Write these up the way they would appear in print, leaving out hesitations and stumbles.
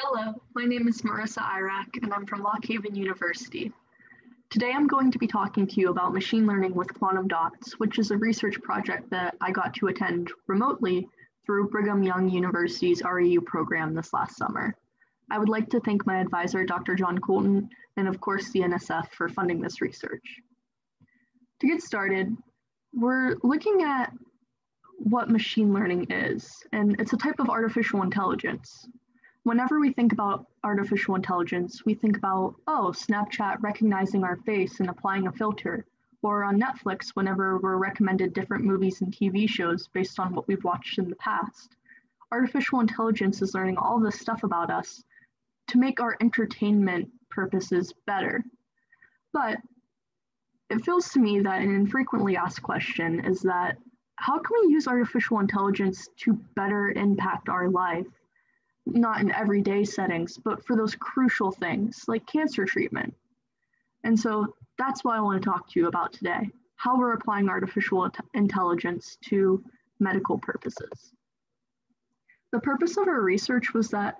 Hello, my name is Marissa Iraca and I'm from Lock Haven University. Today I'm going to be talking to you about machine learning with quantum dots, which is a research project that I got to attend remotely through Brigham Young University's REU program this last summer. I would like to thank my advisor, Dr. John Coulton, and of course the NSF for funding this research. To get started, we're looking at what machine learning is, and it's a type of artificial intelligence. Whenever we think about artificial intelligence, we think about, oh, Snapchat recognizing our face and applying a filter, or on Netflix whenever we're recommended different movies and TV shows based on what we've watched in the past. Artificial intelligence is learning all this stuff about us to make our entertainment purposes better. But it feels to me that an infrequently asked question is that, how can we use artificial intelligence to better impact our life? Not in everyday settings, but for those crucial things like cancer treatment. And so that's what I want to talk to you about today, how we're applying artificial intelligence to medical purposes. The purpose of our research was that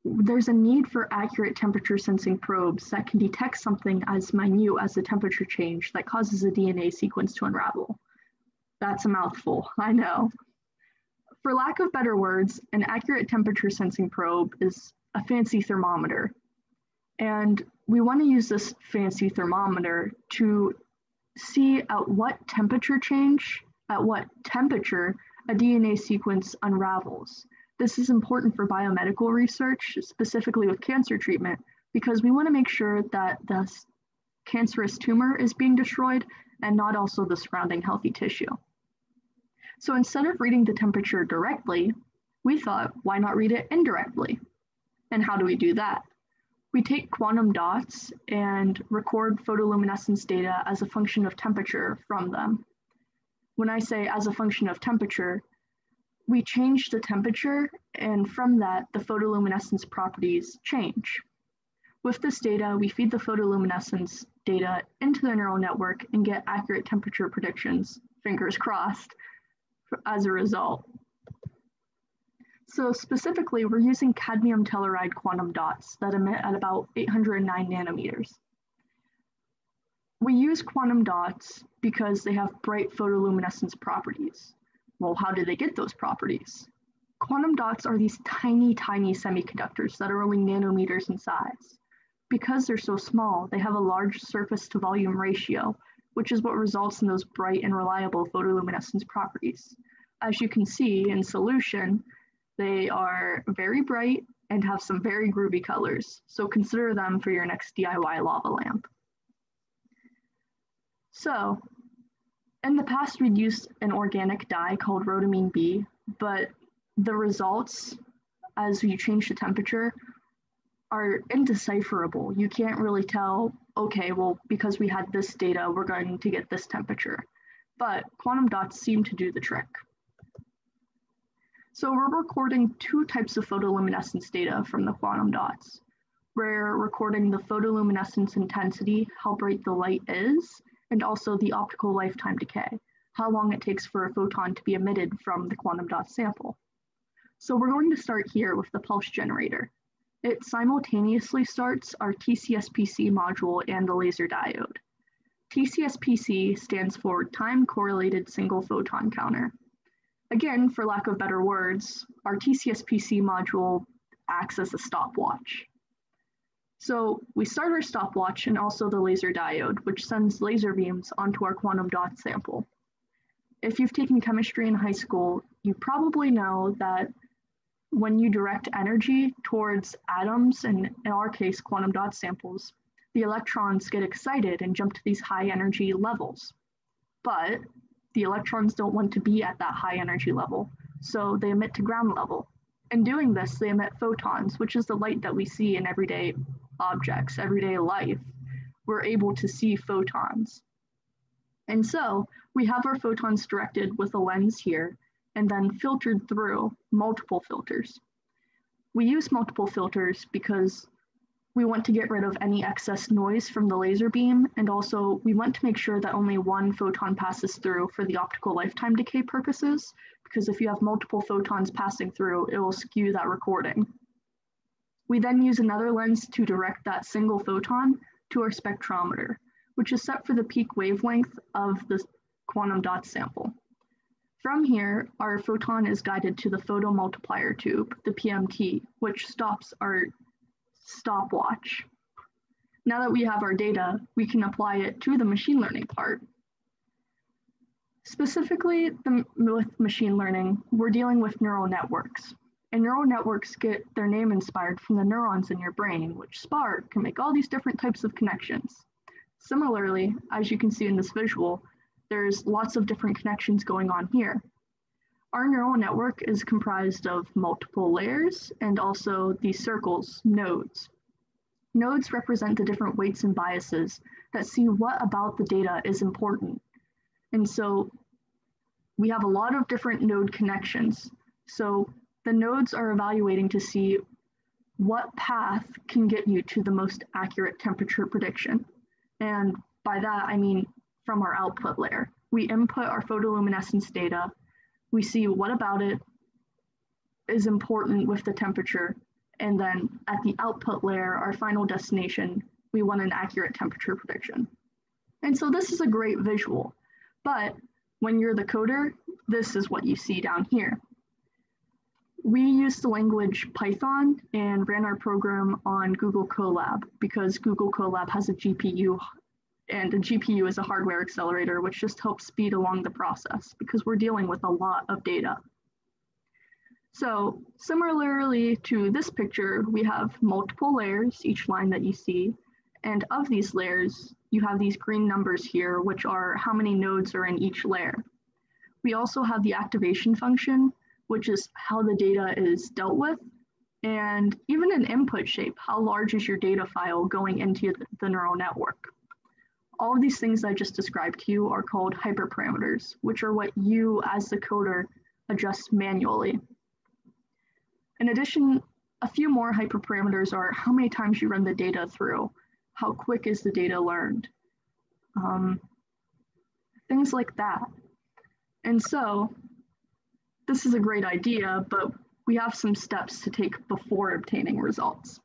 there's a need for accurate temperature sensing probes that can detect something as minute as a temperature change that causes a DNA sequence to unravel. That's a mouthful, I know. For lack of better words, an accurate temperature sensing probe is a fancy thermometer. And we want to use this fancy thermometer to see at what temperature change, at what temperature a DNA sequence unravels. This is important for biomedical research, specifically with cancer treatment, because we want to make sure that the cancerous tumor is being destroyed and not also the surrounding healthy tissue. So instead of reading the temperature directly, we thought, why not read it indirectly? And how do we do that? We take quantum dots and record photoluminescence data as a function of temperature from them. When I say as a function of temperature, we change the temperature, and from that, the photoluminescence properties change. With this data, we feed the photoluminescence data into the neural network and get accurate temperature predictions, fingers crossed, as a result. So specifically, we're using cadmium telluride quantum dots that emit at about 809 nanometers. We use quantum dots because they have bright photoluminescence properties. Well, how do they get those properties? Quantum dots are these tiny, tiny semiconductors that are only nanometers in size. Because they're so small, they have a large surface to volume ratio, which is what results in those bright and reliable photoluminescence properties. As you can see in solution, they are very bright and have some very groovy colors, so consider them for your next DIY lava lamp. So, in the past we'd used an organic dye called rhodamine B, but the results, as you change the temperature, are indecipherable. You can't really tell, okay, well, because we had this data, we're going to get this temperature. But quantum dots seem to do the trick. So we're recording two types of photoluminescence data from the quantum dots. We're recording the photoluminescence intensity, how bright the light is, and also the optical lifetime decay, how long it takes for a photon to be emitted from the quantum dot sample. So we're going to start here with the pulse generator. It simultaneously starts our TCSPC module and the laser diode. TCSPC stands for Time Correlated Single Photon Counter. Again, for lack of better words, our TCSPC module acts as a stopwatch. So we start our stopwatch and also the laser diode, which sends laser beams onto our quantum dot sample. If you've taken chemistry in high school, you probably know that when you direct energy towards atoms, and in our case, quantum dot samples, the electrons get excited and jump to these high energy levels. But the electrons don't want to be at that high energy level, so they emit to ground level. In doing this, they emit photons, which is the light that we see in everyday objects, everyday life. We're able to see photons. And so we have our photons directed with a lens here, and then filtered through multiple filters. We use multiple filters because we want to get rid of any excess noise from the laser beam, and also we want to make sure that only one photon passes through for the optical lifetime decay purposes, because if you have multiple photons passing through, it will skew that recording. We then use another lens to direct that single photon to our spectrometer, which is set for the peak wavelength of the quantum dot sample. From here, our photon is guided to the photomultiplier tube, the PMT, which stops our stopwatch. Now that we have our data, we can apply it to the machine learning part. Specifically, with machine learning, we're dealing with neural networks. And neural networks get their name inspired from the neurons in your brain, which spark and make all these different types of connections. Similarly, as you can see in this visual, there's lots of different connections going on here. Our neural network is comprised of multiple layers and also these circles, nodes. Nodes represent the different weights and biases that see what about the data is important. And so we have a lot of different node connections. So the nodes are evaluating to see what path can get you to the most accurate temperature prediction. And by that, I mean from our output layer. We input our photoluminescence data. We see what about it is important with the temperature. And then at the output layer, our final destination, we want an accurate temperature prediction. And so this is a great visual, but when you're the coder, this is what you see down here. We used the language Python and ran our program on Google Colab because Google Colab has a GPU, and a GPU is a hardware accelerator, which just helps speed along the process because we're dealing with a lot of data. So similarly to this picture, we have multiple layers, each line that you see, and of these layers, you have these green numbers here, which are how many nodes are in each layer. We also have the activation function, which is how the data is dealt with, and even an input shape, how large is your data file going into the neural network. All of these things I just described to you are called hyperparameters, which are what you as the coder adjust manually. In addition, a few more hyperparameters are how many times you run the data through, how quick is the data learned, things like that. And so this is a great idea, but we have some steps to take before obtaining results.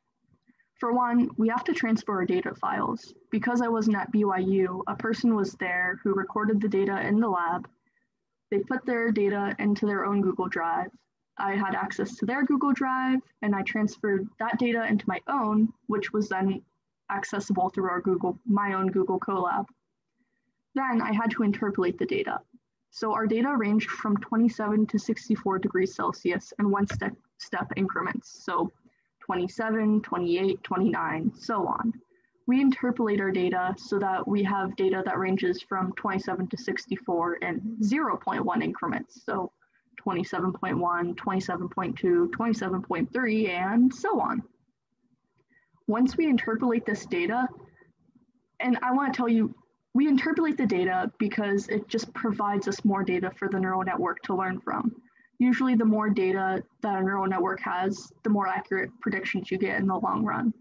For one, we have to transfer our data files. Because I wasn't at BYU, a person was there who recorded the data in the lab. They put their data into their own Google Drive. I had access to their Google Drive, and I transferred that data into my own, which was then accessible through my own Google Colab. Then I had to interpolate the data. So our data ranged from 27 to 64 degrees Celsius in one step increments. So 27, 28, 29, so on. We interpolate our data so that we have data that ranges from 27 to 64 in 0.1 increments. So 27.1, 27.2, 27.3, and so on. Once we interpolate this data, and I want to tell you, we interpolate the data because it just provides us more data for the neural network to learn from. Usually the more data that a neural network has, the more accurate predictions you get in the long run.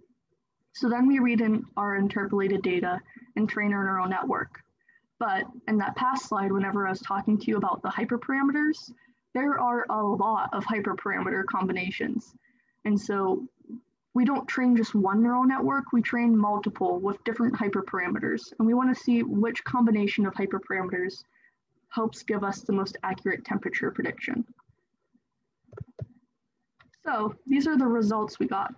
So then we read in our interpolated data and train our neural network. But in that past slide, whenever I was talking to you about the hyperparameters, there are a lot of hyperparameter combinations. And so we don't train just one neural network, we train multiple with different hyperparameters. And we want to see which combination of hyperparameters helps give us the most accurate temperature prediction. So these are the results we got.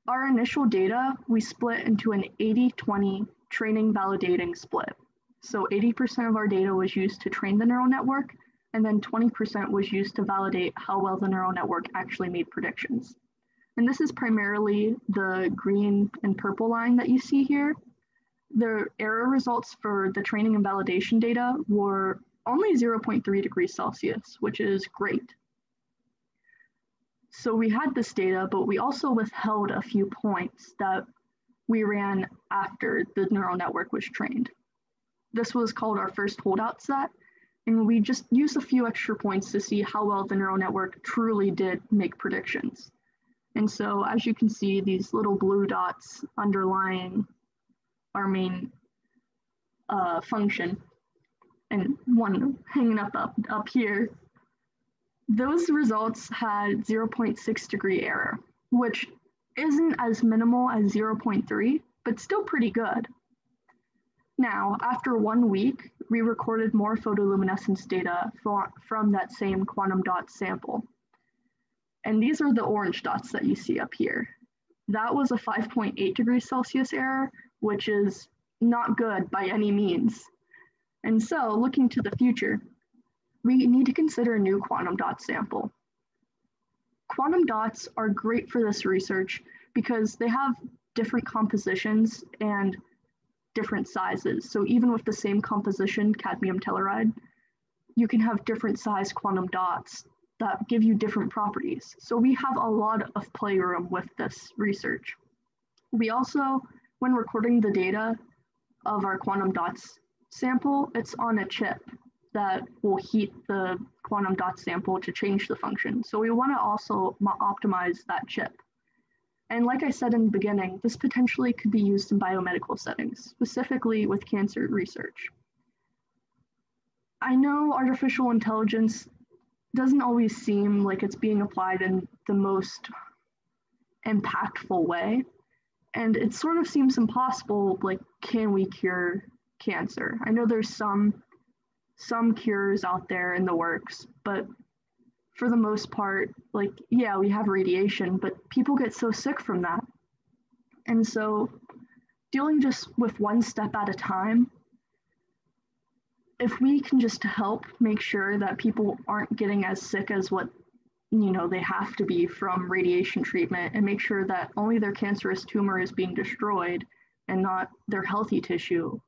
Our initial data, we split into an 80-20 training validating split. So 80% of our data was used to train the neural network, and then 20% was used to validate how well the neural network actually made predictions. And this is primarily the green and purple line that you see here. The error results for the training and validation data were only 0.3 degrees Celsius, which is great. So we had this data, but we also withheld a few points that we ran after the neural network was trained. This was called our first holdout set, and we just used a few extra points to see how well the neural network truly did make predictions. And so as you can see, these little blue dots underlying our main function, and one hanging up here, those results had 0.6 degree error. which isn't as minimal as 0.3, but still pretty good. Now, after 1 week, we recorded more photoluminescence data from that same quantum dot sample. And these are the orange dots that you see up here. That was a 5.8 degrees Celsius error, which is not good by any means. And so, looking to the future, we need to consider a new quantum dot sample. Quantum dots are great for this research because they have different compositions and different sizes. So even with the same composition, cadmium telluride, you can have different size quantum dots that give you different properties. So we have a lot of playroom with this research. We also, when recording the data of our quantum dots sample, it's on a chip that will heat the quantum dot sample to change the function. So we want to also optimize that chip. And like I said in the beginning, this potentially could be used in biomedical settings, specifically with cancer research. I know artificial intelligence doesn't always seem like it's being applied in the most impactful way. And it sort of seems impossible, like, can we cure cancer? I know there's some cures out there in the works, but for the most part, like, yeah, we have radiation, but people get so sick from that. And so dealing just with one step at a time, if we can just help make sure that people aren't getting as sick as what, they have to be from radiation treatment, and make sure that only their cancerous tumor is being destroyed and not their healthy tissue,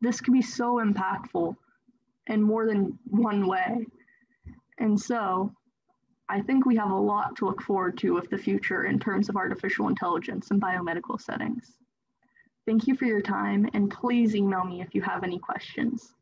this could be so impactful in more than one way. And so I think we have a lot to look forward to with the future in terms of artificial intelligence in biomedical settings. Thank you for your time, and please email me if you have any questions.